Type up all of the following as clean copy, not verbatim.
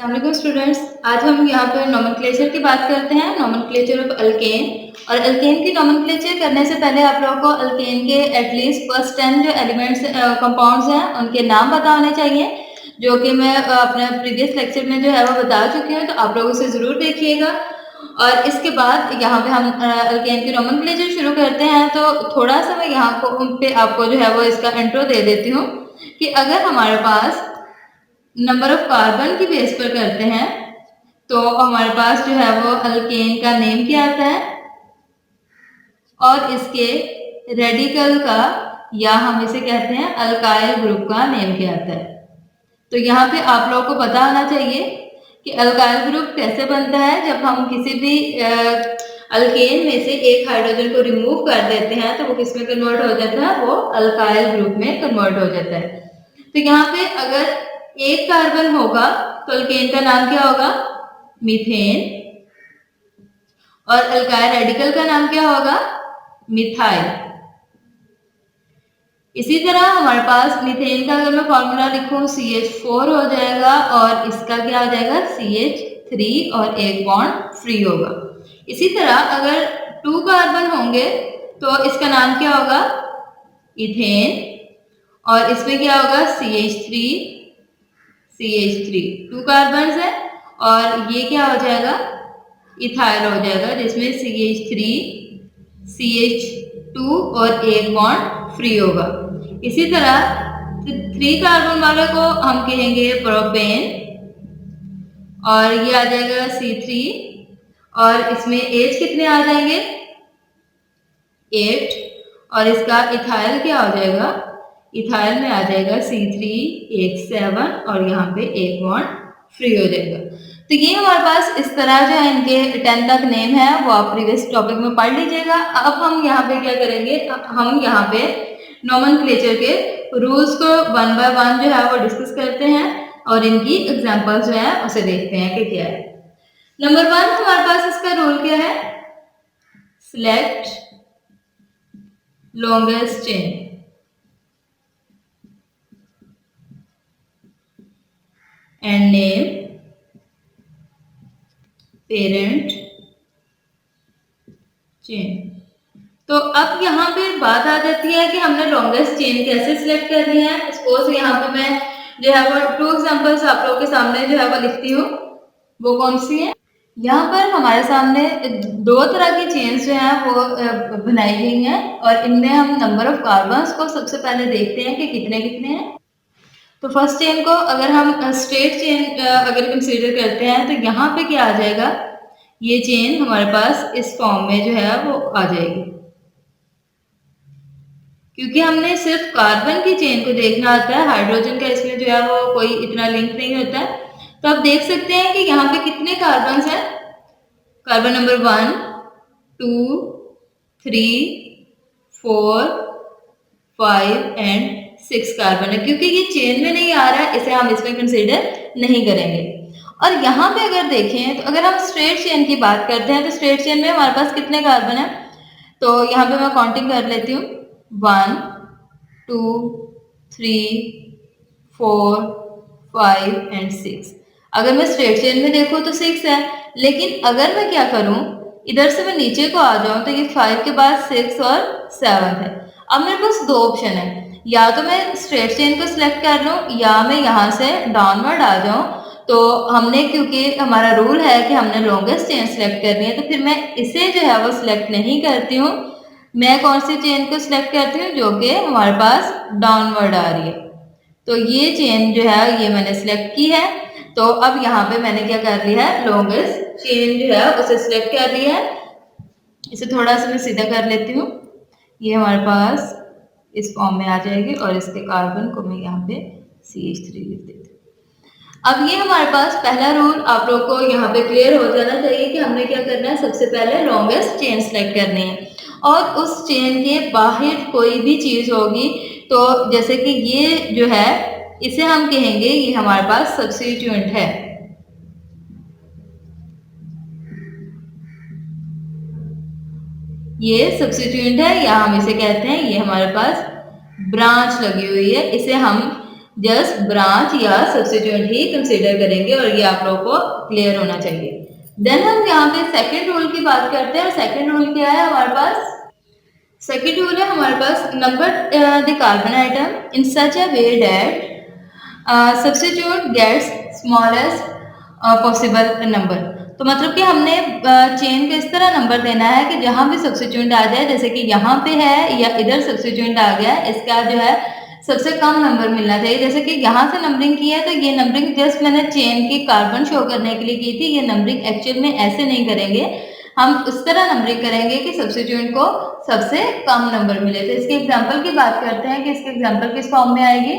अस्सलामुअलैकुम स्टूडेंट्स। आज हम यहाँ पे नोमेनक्लेचर की बात करते हैं, नोमेनक्लेचर ऑफ अल्केन। और अल्केन की नोमेनक्लेचर करने से पहले आप लोगों को अल्केन के एटलीस्ट फर्स्ट 10 जो एलिमेंट्स कंपाउंड्स हैं उनके नाम पता होने चाहिए, जो कि मैं अपने प्रीवियस लेक्चर में जो है वो बता चुकी हूँ, तो आप लोग उसे ज़रूर देखिएगा। और इसके बाद यहाँ पे हम अल्केन की नोमेनक्लेचर शुरू करते हैं। तो थोड़ा सा मैं यहाँ पे आपको जो है वो इसका इंट्रो दे देती हूँ कि अगर हमारे पास नंबर ऑफ कार्बन की बेस पर करते हैं तो हमारे पास जो है वो अल्केन का नेम क्या आता है और इसके रेडिकल का या हम इसे कहते हैं अल्काइल ग्रुप का नेम क्या आता है। तो यहाँ पे आप लोगों को पता होना चाहिए कि अल्काइल ग्रुप कैसे बनता है। जब हम किसी भी अल्केन में से एक हाइड्रोजन को रिमूव कर देते हैं तो वो किस में कन्वर्ट हो जाता है, वो अल्काइल ग्रुप में कन्वर्ट हो जाता है। तो यहाँ पे अगर एक कार्बन होगा तो अल्केन का नाम क्या होगा, मीथेन। और अल्काइल रेडिकल का नाम क्या होगा, मिथाइल। इसी तरह हमारे पास मीथेन का अगर मैं फॉर्मूला लिखूं CH4 हो जाएगा और इसका क्या हो जाएगा CH3 और एक बॉन्ड फ्री होगा। इसी तरह अगर 2 कार्बन होंगे तो इसका नाम क्या होगा, इथेन। और इसमें क्या होगा CH3 2 कार्बन है और ये क्या हो जाएगा, इथाइल हो जाएगा, जिसमें CH3 CH2 और एक बॉन्ड फ्री होगा। इसी तरह 3 कार्बन वाले को हम कहेंगे प्रोपेन और ये आ जाएगा C3 और इसमें H कितने आ जाएंगे 8 और इसका इथाइल क्या हो जाएगा, इथाइल में आ जाएगा C3 एक 7 और यहाँ पे एक बॉन्ड फ्री हो जाएगा। तो ये हमारे पास इस तरह जो है इनके 10 तक नेम है वो आप प्रीवियस टॉपिक में पढ़ लीजिएगा। अब हम यहाँ पे क्या करेंगे, हम यहाँ पे नोमेनक्लेचर के रूल्स को 1 बाय 1 जो है वो डिस्कस करते हैं और इनकी एग्जांपल्स जो है उसे देखते हैं कि क्या है। नंबर 1 हमारे पास इसका रूल क्या है, select longest chain. And name parent chain. तो अब यहाँ पे बात आ जाती है कि हमने लॉन्गेस्ट चेन कैसे सिलेक्ट करनी है। सपोज यहाँ पे मैं जो है वो 2 एग्जांपल्स आप लोगों के सामने जो है वो लिखती हूँ, वो कौन सी है। यहाँ पर हमारे सामने 2 तरह की चेन्स जो है वो बनाई गई हैं और इनमें हम नंबर ऑफ कार्बन्स को सबसे पहले देखते हैं कि कितने कितने हैं। तो फर्स्ट चेन को अगर हम स्ट्रेट चेन अगर कंसीडर करते हैं तो यहाँ पे क्या आ जाएगा, ये चेन हमारे पास इस फॉर्म में जो है वो आ जाएगी। क्योंकि हमने सिर्फ कार्बन की चेन को देखना आता है, हाइड्रोजन का इसमें जो है वो कोई इतना लिंक नहीं होता है। तो आप देख सकते हैं कि यहाँ पे कितने कार्बन हैं, कार्बन नंबर 1 2 3 4 5 एंड 6 कार्बन है। क्योंकि ये चेन में नहीं आ रहा है इसे हम इसमें कंसीडर नहीं करेंगे। और यहाँ पे अगर देखें तो अगर हम स्ट्रेट चेन की बात करते हैं तो स्ट्रेट चेन में हमारे पास कितने कार्बन है, तो यहाँ पे मैं काउंटिंग कर लेती हूँ 1 2 3 4 5 एंड 6। अगर मैं स्ट्रेट चेन में देखूँ तो 6 है, लेकिन अगर मैं क्या करूँ इधर से मैं नीचे को आ जाऊँ तो ये 5 के बाद 6 और 7 है। अब मेरे पास 2 ऑप्शन है, या तो मैं स्ट्रेट चेन को सिलेक्ट कर लूँ या मैं यहाँ से डाउनवर्ड आ जाऊँ। तो हमने क्योंकि हमारा रूल है कि हमने लॉन्गेस्ट चेन सिलेक्ट करनी है तो फिर मैं इसे जो है वो सिलेक्ट नहीं करती हूँ। मैं कौन सी चेन को सिलेक्ट करती हूँ, जो कि हमारे पास डाउनवर्ड आ रही है। तो ये चेन जो है ये मैंने सिलेक्ट की है। तो अब यहाँ पे मैंने क्या कर लिया है, लॉन्गेस्ट चेन जो है उसे सिलेक्ट कर लिया है। इसे थोड़ा सा मैं सीधा कर लेती हूँ, ये हमारे पास इस फॉर्म में आ जाएगी और इसके कार्बन को मैं यहाँ पे CH3 लिख देती हूँ। अब ये हमारे पास पहला रूल आप लोग को यहाँ पे क्लियर हो जाना चाहिए कि हमने क्या करना है, सबसे पहले लॉन्गेस्ट चेन सेलेक्ट करनी है और उस चेन के बाहर कोई भी चीज होगी तो जैसे कि ये जो है इसे हम कहेंगे ये हमारे पास सब्स्टिट्यूएंट है। ये सब्स्टिट्यूएंट है या हम इसे कहते हैं ये हमारे पास ब्रांच लगी हुई है, इसे हम जस्ट ब्रांच या सब्स्टिट्यूएंट ही कंसीडर करेंगे और ये आप लोगों को क्लियर होना चाहिए। देन हम यहाँ पे सेकेंड रूल की बात करते हैं और सेकेंड रूल क्या है हमारे पास? सेकेंड रूल है हमारे पास number the carbon atom in such a way that substitute gets smallest possible number. तो मतलब कि हमने चेन को इस तरह नंबर देना है कि जहां भी सब्स्टिट्यूएंट आ जाए, जैसे कि यहाँ पे है या इधर सब्स्टिट्यूएंट आ गया, इसका जो है सबसे कम नंबर मिलना चाहिए। जैसे कि यहाँ से नंबरिंग की है तो ये नंबरिंग जस्ट मैंने चेन की कार्बन शो करने के लिए की थी। ये नंबरिंग एक्चुअल में ऐसे नहीं करेंगे, हम उस तरह नंबरिंग करेंगे कि सब्स्टिट्यूएंट को सबसे कम नंबर मिले। तो इसके एग्जाम्पल की बात करते हैं कि इसके एग्जाम्पल किस फॉर्म में आएगी।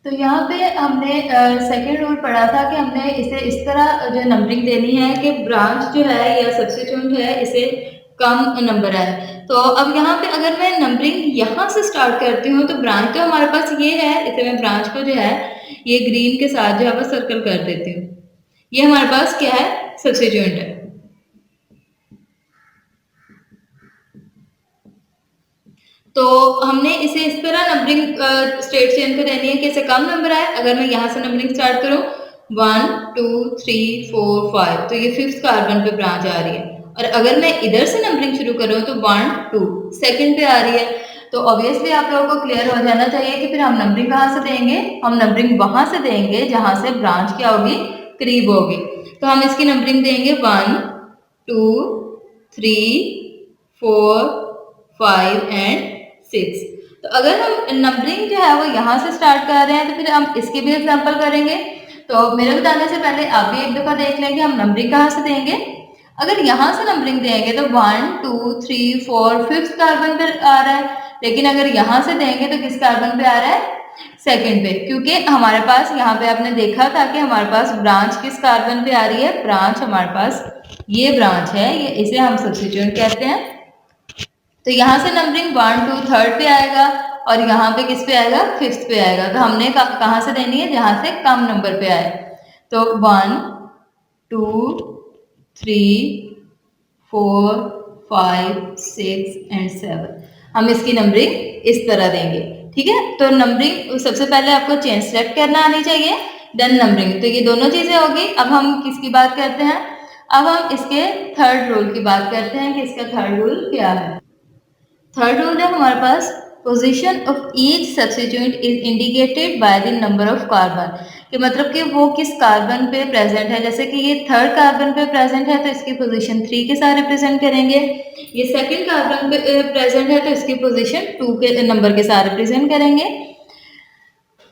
तो यहाँ पे हमने सेकेंड रूल पढ़ा था कि हमने इसे इस तरह जो नंबरिंग देनी है कि ब्रांच जो है या सब्स्टिट्यूएंट है इसे कम नंबर है। तो अब यहाँ पे अगर मैं नंबरिंग यहाँ से स्टार्ट करती हूँ तो ब्रांच तो हमारे पास ये है, इसे मैं ब्रांच को जो है ये ग्रीन के साथ जो है वो सर्कल कर देती हूँ। ये हमारे पास क्या है? सब्स्टिट्यूएंट है। तो हमने इसे इस तरह नंबरिंग स्ट्रेट चेन को देनी है कि इसे कम नंबर आए। अगर मैं यहाँ से नंबरिंग स्टार्ट करूँ 1 2 3 4 5 तो ये 5th कार्बन पे ब्रांच आ रही है। और अगर मैं इधर से नंबरिंग शुरू करूँ तो 1 2 सेकंड पे आ रही है। तो ऑब्वियसली आप लोगों को क्लियर हो जाना चाहिए कि फिर हम नंबरिंग कहाँ से देंगे? हम नंबरिंग वहां से देंगे जहां से ब्रांच क्या होगी? करीब होगी। तो हम इसकी नंबरिंग देंगे 1 2 3 4 5 एंड 6। तो अगर हम नंबरिंग जो है वो यहाँ से स्टार्ट कर रहे हैं तो फिर हम इसके भी एग्जांपल करेंगे। तो मेरे बताने से पहले आप भी एक दफा देख लें कि हम नंबरिंग कहाँ से देंगे। अगर यहाँ से नंबरिंग देंगे तो 1 2 3 4 5th कार्बन पे आ रहा है, लेकिन अगर यहाँ से देंगे तो किस कार्बन पे आ रहा है? सेकंड पे, क्योंकि हमारे पास यहाँ पे आपने देखा था कि हमारे पास ब्रांच किस कार्बन पे आ रही है? ब्रांच हमारे पास ये ब्रांच है, ये इसे हम सब्स्टिट्यूएंट कहते हैं। तो यहाँ से नंबरिंग 1 2 3rd पे आएगा और यहाँ पे किस पे आएगा? 5th पे आएगा। तो हमने कहाँ से देनी है? जहाँ से कम नंबर पे आए। तो 1 2 3 4 5 6 एंड 7 हम इसकी नंबरिंग इस तरह देंगे। ठीक है, तो नंबरिंग सबसे पहले आपको चेन सेलेक्ट करना आनी चाहिए, देन नंबरिंग। तो ये दोनों चीजें होगी। अब हम किसकी बात करते हैं? अब हम इसके थर्ड रूल की बात करते हैं कि इसका थर्ड रूल क्या है। थर्ड रूल है हमारे पास position of each substituent is indicated by the number of carbon, कि मतलब कि वो किस कार्बन पे प्रेजेंट है। जैसे कि ये 3rd कार्बन पे प्रेजेंट है तो इसकी पोजीशन 3 के साथ रिप्रेजेंट करेंगे। ये 2nd कार्बन पे प्रेजेंट है तो इसकी पोजीशन 2 के नंबर के साथ रिप्रेजेंट करेंगे।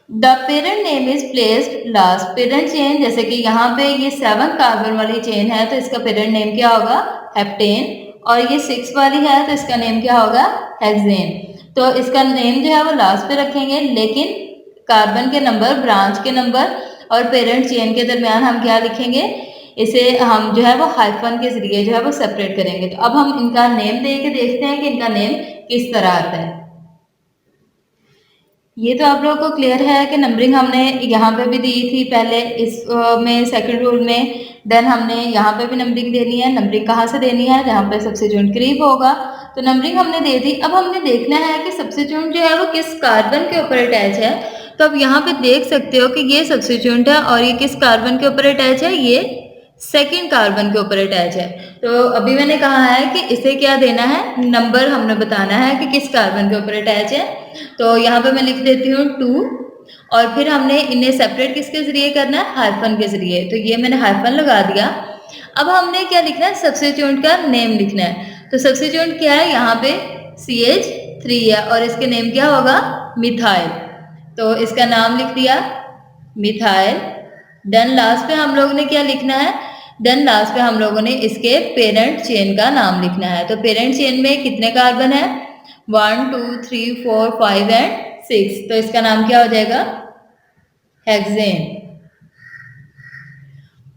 The parent name is placed last parent chain, जैसे कि यहाँ पे ये 7th कार्बन वाली चेन है तो इसका पेरेंट नेम क्या होगा? हेप्टेन। और ये 6 वाली है तो इसका नेम क्या होगा? हेक्सेन। तो इसका नेम जो है वो लास्ट पे रखेंगे, लेकिन कार्बन के नंबर, ब्रांच के नंबर और पेरेंट चेन के दरमियान हम क्या लिखेंगे? इसे हम जो है वो हाइफन के जरिए जो है वो सेपरेट करेंगे। तो अब हम इनका नेम दे के देखते हैं कि इनका नेम किस तरह आता है। ये तो आप लोगों को क्लियर है कि नंबरिंग हमने यहाँ पे भी दी थी पहले इस में सेकंड रूल में। देन हमने यहाँ पे भी नंबरिंग देनी है। नंबरिंग कहाँ से देनी है? जहाँ पे सब्स्टिट्यूएंट करीब होगा। तो नंबरिंग हमने दे दी। अब हमने देखना है कि सब्स्टिट्यूएंट जो है वो किस कार्बन के ऊपर अटैच है। तो अब यहाँ पे देख सकते हो कि ये सब्स्टिट्यूएंट है और ये किस कार्बन के ऊपर अटैच है? ये 2nd कार्बन के ऊपर अटैच है। तो अभी मैंने कहा है कि इसे क्या देना है? नंबर हमने बताना है कि किस कार्बन के ऊपर अटैच है। तो यहाँ पे मैं लिख देती हूँ 2 और फिर हमने इन्हें सेपरेट किसके जरिए करना है? हाइफन के जरिए। तो ये मैंने हाइफन लगा दिया। अब हमने क्या लिखना है? सब्स्टिट्यूएंट का नेम लिखना है। तो सब्स्टिट्यूएंट क्या है? यहाँ पे CH3 है और इसके नेम क्या होगा? मिथाइल। तो इसका नाम लिख दिया मिथाइल। देन लास्ट पे हम लोगों ने क्या लिखना है? देन लास्ट पे हम लोगों ने इसके पेरेंट चेन का नाम लिखना है। तो पेरेंट चेन में कितने कार्बन है? 1 2 3 4 5 एंड 6। तो इसका नाम क्या हो जाएगा? हेक्सेन।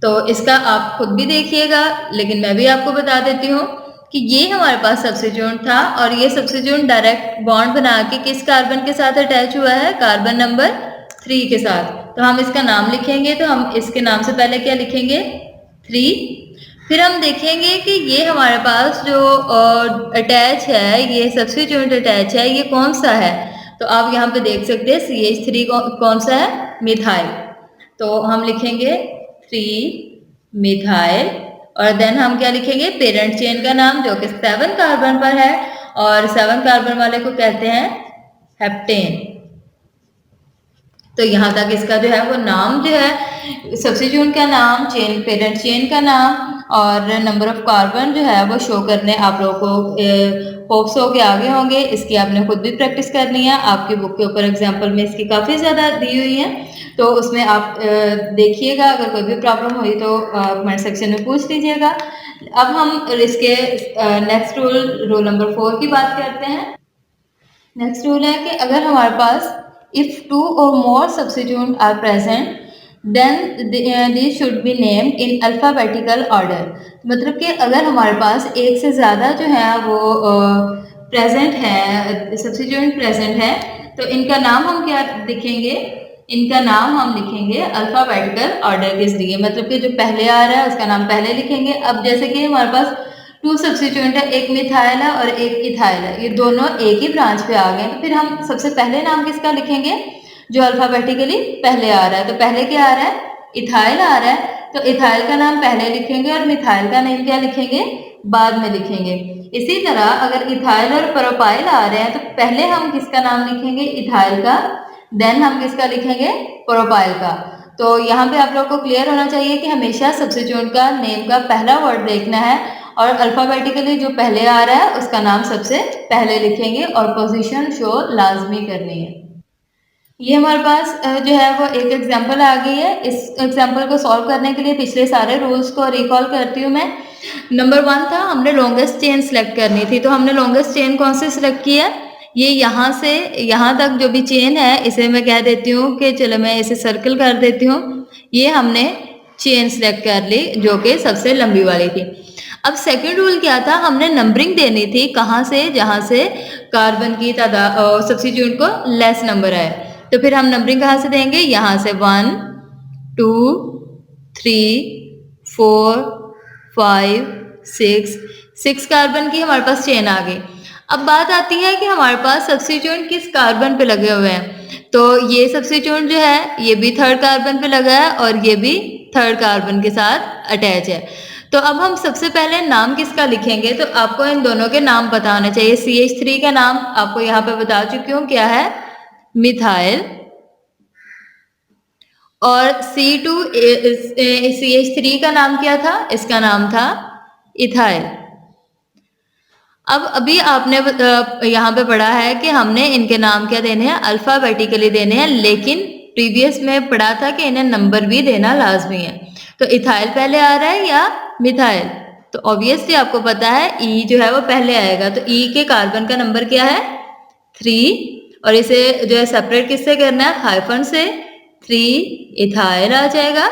तो इसका आप खुद भी देखिएगा, लेकिन मैं भी आपको बता देती हूँ कि ये हमारे पास सब्स्टिट्यूएंट था और ये सब्स्टिट्यूएंट डायरेक्ट बॉन्ड बना के किस कार्बन के साथ अटैच हुआ है? कार्बन नंबर 3 के साथ। तो हम इसका नाम लिखेंगे, तो हम इसके नाम से पहले क्या लिखेंगे? 3। फिर हम देखेंगे कि ये हमारे पास जो अटैच है, ये सब्स्टिट्यूएंट अटैच है, ये कौन सा है? तो आप यहाँ पे देख सकते हैं CH3 कौन सा है, मिथाइल। तो हम लिखेंगे 3 मिथाइल और देन हम क्या लिखेंगे, पेरेंट चेन का नाम जो कि 7 कार्बन पर है और 7 कार्बन वाले को कहते हैं हेप्टेन। तो यहाँ तक इसका जो है वो नाम जो है, सब्स्टिट्यूएंट का नाम, चेन, पेरेंट चेन का नाम और नंबर ऑफ कार्बन जो है वो शो करने आप लोगों को होप्स हो के आगे होंगे। इसकी आपने खुद भी प्रैक्टिस करनी है, आपकी बुक के ऊपर एग्जाम्पल में इसकी काफ़ी ज़्यादा दी हुई है, तो उसमें आप देखिएगा। अगर कोई भी प्रॉब्लम हुई तो कमेंट सेक्शन में पूछ लीजिएगा। अब हम इसके नेक्स्ट रूल नंबर 4 की बात करते हैं। नेक्स्ट रूल है कि अगर हमारे पास if 2 or more substituents are present then these should be named in alphabetical order। मतलब कि अगर हमारे पास एक से ज़्यादा जो है वो प्रेजेंट है, सब्स्टिट्यूएंट प्रेजेंट है, तो इनका नाम हम क्या लिखेंगे, इनका नाम हम लिखेंगे अल्फ़ाबेटिकल ऑर्डर के जरिए। मतलब कि जो पहले आ रहा है उसका नाम पहले लिखेंगे। अब जैसे कि हमारे पास 2 सब्स्टिट्यूएंट है, एक मिथाइल है और एक इथाइल है, ये दोनों एक ही ब्रांच पे आ गए, तो फिर हम सबसे पहले नाम किसका लिखेंगे, जो अल्फ़ाबेटिकली पहले आ रहा है। तो पहले क्या आ रहा है, इथाइल आ रहा है, तो इथाइल का नाम पहले लिखेंगे और मिथाइल का नेम क्या लिखेंगे, बाद में लिखेंगे। इसी तरह अगर इथाइल और प्रोपाइल आ रहे हैं तो पहले हम किसका नाम लिखेंगे, इथाइल का, देन हम किसका लिखेंगे, प्रोपाइल का। तो यहाँ पे आप लोग को क्लियर होना चाहिए कि हमेशा सब्स्टिट्यूएंट का नेम का पहला वर्ड देखना है और अल्फ़ाबेटिकली जो पहले आ रहा है उसका नाम सबसे पहले लिखेंगे और पोजीशन शो लाजमी करनी है। ये हमारे पास जो है वो एक एग्जांपल आ गई है। इस एग्जांपल को सॉल्व करने के लिए पिछले सारे रूल्स को रिकॉल करती हूँ मैं। नंबर 1 था, हमने लॉन्गेस्ट चेन सेलेक्ट करनी थी, तो हमने लॉन्गेस्ट चेन कौन सी सेलेक्ट की है, ये यहाँ से यहाँ तक जो भी चेन है इसे मैं कह देती हूँ कि चलो मैं इसे सर्कल कर देती हूँ। ये हमने चेन सेलेक्ट कर ली जो कि सबसे लंबी वाली थी। अब सेकंड रूल क्या था, हमने नंबरिंग देनी थी, कहाँ से, जहाँ से कार्बन की तादाद सब्स्टिट्यूएंट को लेस नंबर आए। तो फिर हम नंबरिंग कहाँ से देंगे, यहाँ से 1 2 3 4 5 6 कार्बन की हमारे पास चेन आ गई। अब बात आती है कि हमारे पास सब्स्टिट्यूएंट किस कार्बन पे लगे हुए हैं। तो ये सब्स्टिट्यूएंट जो है ये भी 3rd कार्बन पे लगा है और ये भी 3rd कार्बन के साथ अटैच है। तो अब हम सबसे पहले नाम किसका लिखेंगे, तो आपको इन दोनों के नाम पता होने चाहिए। CH3 का नाम आपको यहाँ पे बता चुकी हूँ क्या है, मिथाइल, और CH3 का नाम क्या था, इसका नाम था इथाइल। अब अभी आपने यहाँ पे पढ़ा है कि हमने इनके नाम क्या देने हैं, अल्फ़ाबेटिकली देने हैं, लेकिन प्रीवियस में पढ़ा था कि इन्हें नंबर भी देना लाजमी है। तो इथाइल पहले आ रहा है या मिथाइल, तो ऑब्वियसली आपको पता है ई जो है वो पहले आएगा। तो ई के कार्बन का नंबर क्या है, 3, और इसे जो है सेपरेट किससे करना है, हाइफन से, 3 इथाइल आ जाएगा।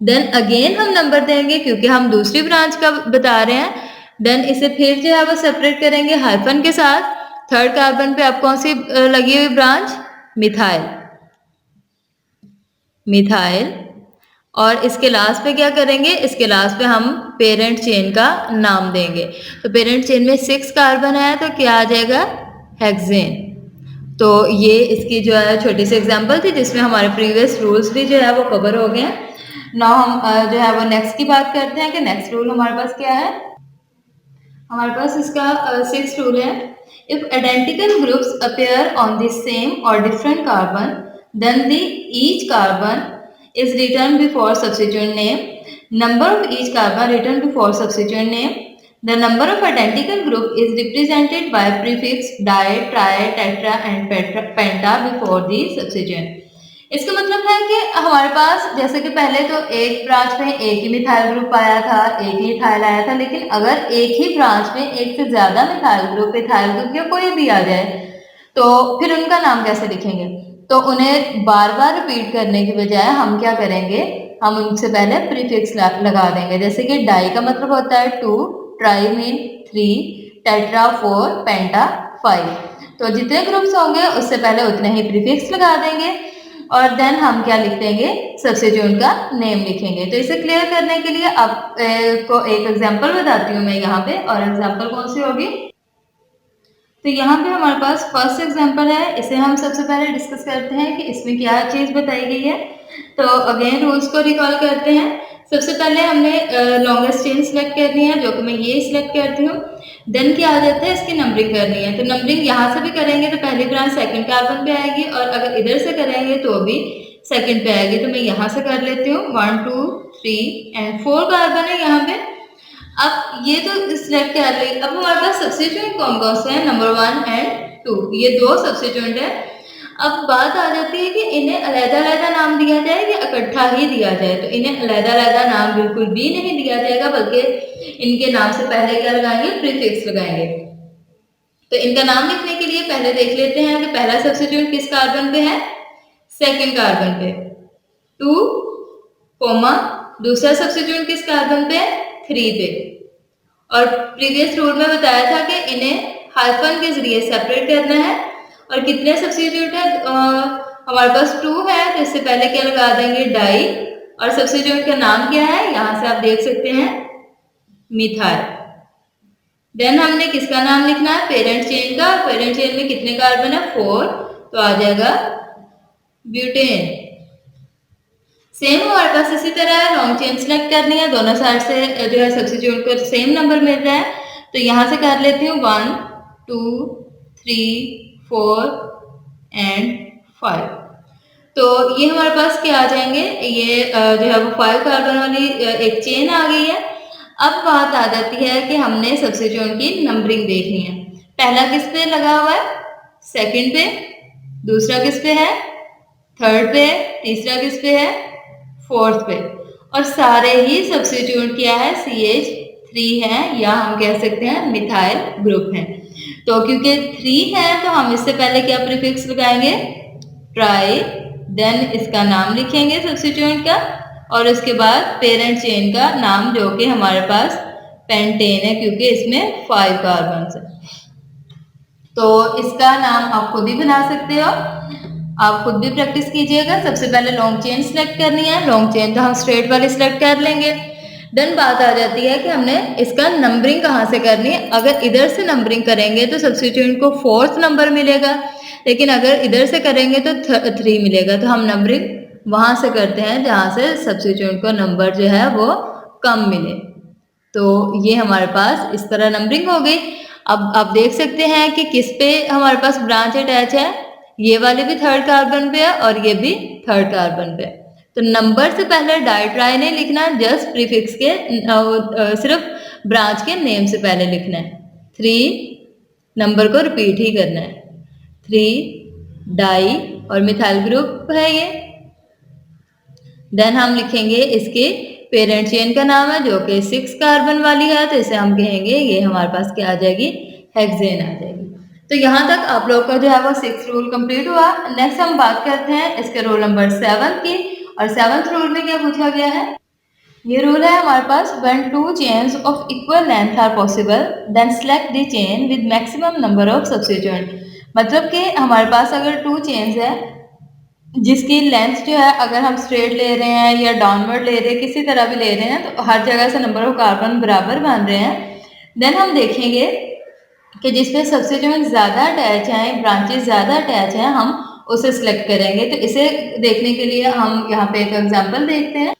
देन अगेन हम नंबर देंगे क्योंकि हम दूसरी ब्रांच का बता रहे हैं। देन इसे फिर जो है वो सेपरेट करेंगे हाइफन के साथ। 3rd कार्बन पे अब कौन सी लगी हुई ब्रांच, मिथाइल, मिथाइल, और इसके लास्ट पे क्या करेंगे, इसके लास्ट पे हम पेरेंट चेन का नाम देंगे। तो पेरेंट चेन में 6 कार्बन है तो क्या आ जाएगा, हेक्सेन। तो ये इसकी जो है छोटी सी एग्जांपल थी जिसमें हमारे प्रीवियस रूल्स भी जो है वो कवर हो गए हैं। नाउ हम जो है वो नेक्स्ट की बात करते हैं कि नेक्स्ट रूल हमारे पास क्या है। हमारे पास इसका 6th रूल है, if identical groups appear on the same और different carbon then the each carbon is written before substituent name. Number of each carbon written before substituent name. The number of identical group is represented by prefix di, tri, tetra and penta before the substituent. इसका मतलब है कि हमारे पास जैसे कि पहले तो एक ब्रांच में एक ही मिथाइल ग्रुप आया था, एक ही इथाइल आया था, लेकिन अगर एक ही ब्रांच में एक से ज्यादा मिथाइल ग्रुप, इथाइल ग्रुप या कोई भी आ जाए तो फिर उनका नाम कैसे लिखेंगे। तो उन्हें बार बार रिपीट करने की बजाय हम क्या करेंगे, हम उनसे पहले प्रीफिक्स लगा देंगे। जैसे कि डाई का मतलब होता है 2, ट्राई मीन 3, टेट्रा 4, पेंटा 5। तो जितने ग्रुप्स होंगे उससे पहले उतने ही प्रीफिक्स लगा देंगे और देन हम क्या लिख देंगे, सब्स्टिट्यूएंट का नेम लिखेंगे। तो इसे क्लियर करने के लिए आपको एक एग्जाम्पल बताती हूँ मैं यहाँ पे, और एग्जाम्पल कौन सी होगी, तो यहाँ पे हमारे पास फर्स्ट एग्जांपल है, इसे हम सबसे पहले डिस्कस करते हैं कि इसमें क्या चीज़ बताई गई है। तो अगेन रूल्स को रिकॉल करते हैं। सबसे पहले हमने लॉन्गेस्ट चेन सिलेक्ट करनी है, जो कि मैं ये सिलेक्ट करती हूँ। देन क्या आ जाता है, इसकी नंबरिंग करनी है। तो नंबरिंग यहाँ से भी करेंगे तो पहली ब्रांच सेकंड कार्बन पे आएगी, और अगर इधर से करेंगे तो भी सेकंड पे आएगी। तो मैं यहाँ से कर लेती हूँ 1 2 3 एंड 4 कार्बन है यहाँ पे। अब ये तो सिलेक्ट कर ली। अब हमारे पास सब्स्टिट्यूएंट कौन कौन से हैं, नंबर 1 एंड 2, ये दो सब्स्टिट्यूएंट है। अब बात आ जाती है कि इन्हें अलग-अलग नाम दिया जाए या इकट्ठा ही दिया जाए। तो इन्हें अलग-अलग नाम बिल्कुल भी नहीं दिया जाएगा, बल्कि इनके नाम से पहले क्या लगाएंगे, प्रीफिक्स लगाएंगे। तो इनका नाम लिखने के लिए पहले देख लेते हैं कि पहला सब्स्टिट्यूएंट किस कार्बन पे है, सेकंड कार्बन पे 2, कोमा दूसरा सब्स्टिट्यूएंट किस कार्बन पे है, 3 पे। और प्रीवियस रूल में बताया था कि इन्हें हाइफन के जरिए सेपरेट करना है। और कितने सब्स्टिट्यूट है, हमारे पास 2 है, तो इससे पहले क्या लगा देंगे, डाई। और सब्स्टिट्यूट का नाम क्या है, यहाँ से आप देख सकते हैं, मिथाइल। देन हमने किसका नाम लिखना है, पेरेंट चेन का। पेरेंट चेन में कितने कार्बन है, 4, तो आ जाएगा ब्यूटेन। सेम हमारे पास इसी तरह है, लॉन्ग चेन सिलेक्ट करनी है, दोनों साइड से जो है सब्स्टिट्यूट को सेम नंबर मिल रहा है। तो यहाँ से कर लेती हूँ 1 2 3 4 एंड 5। तो ये हमारे पास क्या आ जाएंगे, ये जो है वो 5 कार्बन वाली एक चेन आ गई है। अब बात आ जाती है कि हमने सब्स्टिट्यूट की नंबरिंग देखनी है। पहला किस पे लगा हुआ है, सेकंड पे, दूसरा किस पे है, थर्ड पे, तीसरा किस पे है, फोर्थ पे। और सारे ही सब्स्टिट्यूट क्या है, CH3 है, या हम कह सकते हैं मिथाइल ग्रुप है। तो क्योंकि 3 है तो हम इससे पहले क्या प्रीफिक्स लगाएंगे, ट्राई। देन इसका नाम लिखेंगे सब्स्टिट्यूट का, और उसके बाद पेरेंट चेन का नाम, जो कि हमारे पास पेंटेन है, क्योंकि इसमें 5 कार्बन है। तो इसका नाम आप खुद ही बना सकते हो, आप खुद भी प्रैक्टिस कीजिएगा। सबसे पहले लॉन्ग चेन सिलेक्ट करनी है, लॉन्ग चेन तो हम स्ट्रेट वाली सिलेक्ट कर लेंगे। देन बात आ जाती है कि हमने इसका नंबरिंग कहाँ से करनी है। अगर इधर से नंबरिंग करेंगे तो सब्स्टिट्यूएंट को 4th नंबर मिलेगा, लेकिन अगर इधर से करेंगे तो 3 मिलेगा। तो हम नंबरिंग वहाँ से करते हैं जहाँ से सब्स्टिट्यूएंट को नंबर जो है वो कम मिले। तो ये हमारे पास इस तरह नंबरिंग हो गई। अब आप देख सकते हैं कि किस पे हमारे पास ब्रांच अटैच है, ये वाले भी 3rd कार्बन पे है और ये भी 3rd कार्बन पे है। तो नंबर से पहले डाई ट्राई नहीं लिखना, जस्ट प्रीफिक्स के सिर्फ ब्रांच के नेम से पहले लिखना है। 3 नंबर को रिपीट ही करना है, 3 डाई और मिथाइल ग्रुप है ये। देन हम लिखेंगे इसके पेरेंट चेन का नाम है, जो कि 6 कार्बन वाली है, तो इसे हम कहेंगे, ये हमारे पास क्या आ जाएगी, हेक्सेन आ जाएगी। तो यहाँ तक आप लोग का जो है वो 6th रूल कंप्लीट हुआ। नेक्स्ट हम बात करते हैं इसके रूल नंबर 7 की। और 7th रूल में क्या पूछा गया है, ये रूल है हमारे पास, when 2 chains of equal length are possible then select the chain with maximum number of substituent। मतलब कि हमारे पास अगर 2 चेन्स है जिसकी लेंथ जो है, अगर हम स्ट्रेट ले रहे हैं या डाउनवर्ड ले रहे हैं, किसी तरह भी ले रहे हैं, तो हर जगह से नंबर ऑफ कार्बन बराबर बन रहे हैं। देन हम देखेंगे कि जिसपे सब्स्टिट्यूएंट ज़्यादा अटैच हैं, ब्रांचेस ज़्यादा अटैच हैं, हम उसे सिलेक्ट करेंगे। तो इसे देखने के लिए हम यहाँ पे एक एग्जांपल देखते हैं।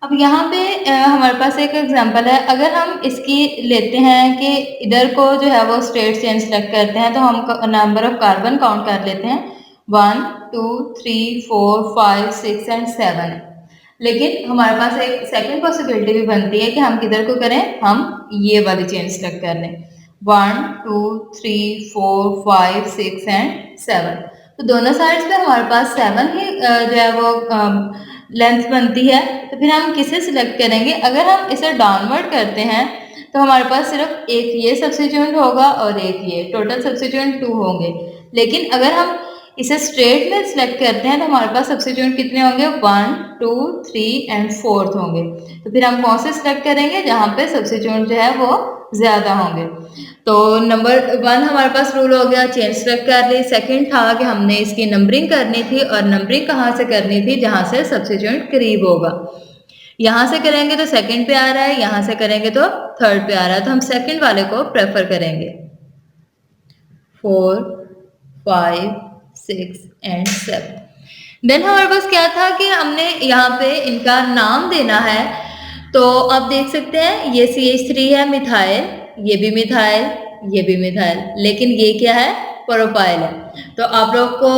अब यहाँ पे हमारे पास एक एग्जांपल है। अगर हम इसकी लेते हैं कि इधर को जो है वो स्ट्रेट चेन सेलेक्ट करते हैं, तो हम नंबर ऑफ कार्बन काउंट कर लेते हैं, 1 2 3 4 5 6 एंड 7। लेकिन हमारे पास एक सेकंड पॉसिबिलिटी भी बनती है कि हम किधर को करें, हम ये वाली चेन सेलेक्ट कर लें, 1 2 3 4 5 6 एंड 7। तो दोनों साइड्स पे हमारे पास 7 ही जो है वो लेंथ बनती है। तो फिर हम किसे सिलेक्ट करेंगे, अगर हम इसे डाउनवर्ड करते हैं तो हमारे पास सिर्फ एक ये सब्स्टिट्यूएंट होगा और एक ये, टोटल सब्स्टिट्यूएंट 2 होंगे। लेकिन अगर हम इसे स्ट्रेट में सिलेक्ट करते हैं तो हमारे पास सब्स्टिट्यूएंट कितने होंगे, 1 2 3 एंड 4th होंगे। तो फिर हम कौन से सिलेक्ट करेंगे, जहाँ पे सब्स्टिट्यूएंट जो है वो ज़्यादा होंगे। तो नंबर 1 हमारे पास रूल हो गया, चेन सेलेक्ट कर ली। सेकंड था कि हमने इसकी नंबरिंग करनी थी, और नंबरिंग कहाँ से करनी थी, जहाँ से सब्स्टिट्यूएंट करीब होगा। यहाँ से करेंगे तो सेकंड पे आ रहा है, यहाँ से करेंगे तो थर्ड पे आ रहा है, तो हम सेकंड वाले को प्रेफर करेंगे। 4, 5, 6 एंड 7। देन हमारे पास क्या था कि हमने यहाँ पे इनका नाम देना है। तो आप देख सकते हैं ये CH3 है मिथाइल, ये भी मिथाइल, ये भी मिथाइल, लेकिन ये क्या है, प्रोपाइल है। तो आप लोग को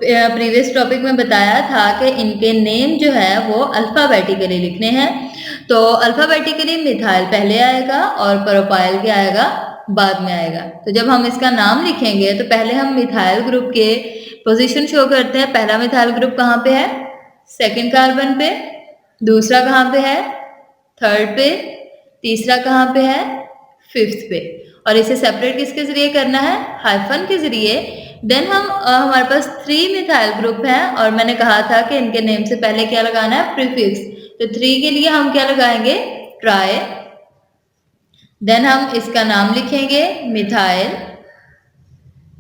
प्रीवियस टॉपिक में बताया था कि इनके नेम जो है वो अल्फाबेटिकली लिखने हैं। तो अल्फाबेटिकली मिथाइल पहले आएगा और प्रोपाइल क्या आएगा, बाद में आएगा। तो जब हम इसका नाम लिखेंगे तो पहले हम मिथाइल ग्रुप के पोजीशन शो करते हैं। पहला मिथाइल ग्रुप कहाँ पे है, सेकंड कार्बन पे, दूसरा कहाँ पे है, थर्ड पे, तीसरा कहाँ पे है, फिफ्थ पे। और इसे सेपरेट किसके जरिए करना है, हाइफन के जरिए। देन हमारे पास 3 मिथाइल ग्रुप है और मैंने कहा था कि इनके नेम से पहले क्या लगाना है, प्रीफिक्स। तो 3 के लिए हम क्या लगाएंगे, ट्राई। देन हम इसका नाम लिखेंगे मिथाइल।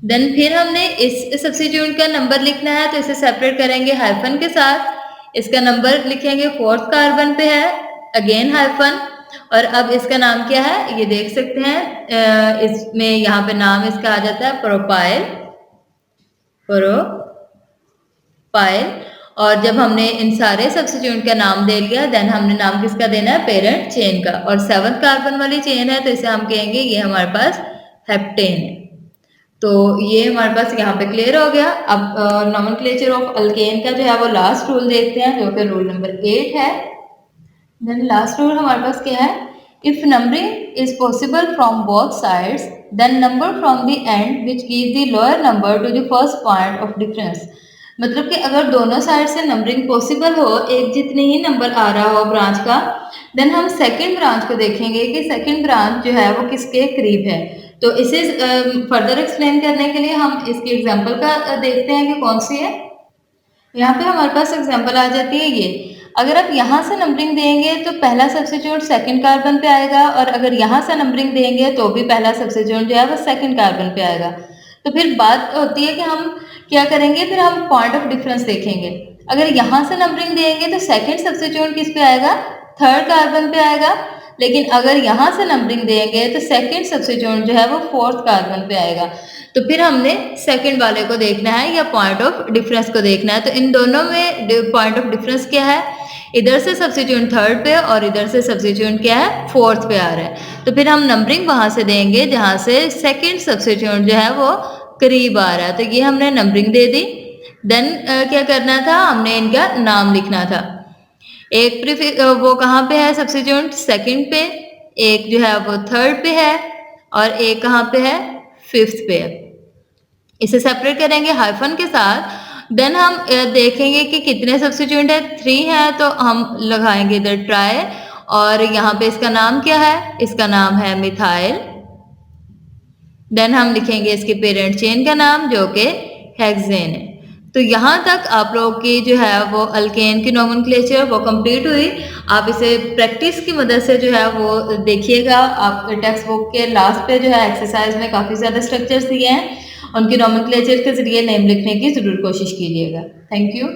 देन फिर हमने इस सब्स्टिट्यूट का नंबर लिखना है, तो इसे सेपरेट करेंगे हाइफन के साथ। इसका नंबर लिखेंगे 4th कार्बन पे है, अगेन हाइफन। और अब इसका नाम क्या है, ये देख सकते हैं, इसमें यहाँ पे नाम इसका आ जाता है प्रोपाइल, प्रोपाइल। और जब हमने इन सारे सब्स्टिट्यूट का नाम दे लिया, देन हमने नाम किसका देना है, पेरेंट चेन का। और 7th कार्बन वाली चेन है तो इसे हम कहेंगे ये हमारे पास हेप्टेन है। तो ये हमारे पास यहाँ पे क्लियर हो गया। अब नोमेनक्लेचर ऑफ अल्केन का जो है वो लास्ट रूल देखते हैं, जो कि रूल नंबर 8 है। देन लास्ट रूल हमारे पास क्या है, if numbering is possible from both sides then number from the end which give the lower number to the first point of difference. मतलब कि अगर दोनों साइड से नंबरिंग पॉसिबल हो, एक जितने ही नंबर आ रहा हो ब्रांच का, देन हम सेकंड ब्रांच को देखेंगे कि सेकंड ब्रांच जो है वो किसके करीब है। तो इसे फर्दर एक्सप्लेन करने के लिए हम इसकी एग्जांपल का देखते हैं कि कौन सी है। यहाँ पे हमारे पास एग्जांपल आ जाती है ये। अगर आप यहाँ से नंबरिंग देंगे तो पहला सब्स्टिट्यूट सेकंड कार्बन पे आएगा, और अगर यहाँ से नंबरिंग देंगे तो भी पहला सब्स्टिट्यूट जो है वो सेकंड कार्बन पे आएगा। तो फिर बात होती है कि हम क्या करेंगे, फिर हम पॉइंट ऑफ डिफरेंस देखेंगे। अगर यहाँ से नंबरिंग देंगे तो सेकंड सब्स्टिट्यूट किस पे आएगा, थर्ड कार्बन पे आएगा। लेकिन अगर यहाँ से नंबरिंग देंगे तो सेकंड सब्स्टिट्यूट जो है वो 4th कार्बन पे आएगा। तो फिर हमने सेकंड वाले को देखना है या पॉइंट ऑफ डिफरेंस को देखना है। तो इन दोनों में पॉइंट ऑफ डिफरेंस क्या है, इधर से सब्स्टिट्यूट थर्ड पे और इधर से सब्स्टिट्यूट क्या है, 4th पे आ रहा है। तो फिर हम नंबरिंग वहां से देंगे जहां से सेकंड सब्स्टिट्यूट जो है वो करीब आ रहा है। तो ये हमने नंबरिंग दे दी। देन क्या करना था, हमने इनका नाम लिखना था। एक प्रीफिक्स वो कहाँ पे है, सब्स्टिट्यूट सेकंड पे, एक जो है वो थर्ड पे है, और एक कहाँ पे है, 5th पे है। इसे सेपरेट करेंगे हाइफन के साथ। देन हम देखेंगे कि कितने सब्स्टिट्यूट है, 3 है, तो हम लगाएंगे इधर ट्राई। और यहाँ पे इसका नाम क्या है, इसका नाम है मिथाइल। देन हम लिखेंगे इसके पेरेंट चेन का नाम जो कि हेक्सेन है। तो यहाँ तक आप लोग की जो है वो अल्केन की नोमेनक्लेचर वो कंप्लीट हुई। आप इसे प्रैक्टिस की मदद से जो है वो देखिएगा। आप टेक्स्ट बुक के लास्ट पे जो है एक्सरसाइज में काफ़ी ज़्यादा स्ट्रक्चर्स दिए हैं, उनकी नोमेनक्लेचर के जरिए नेम लिखने की ज़रूर कोशिश कीजिएगा। Thank you.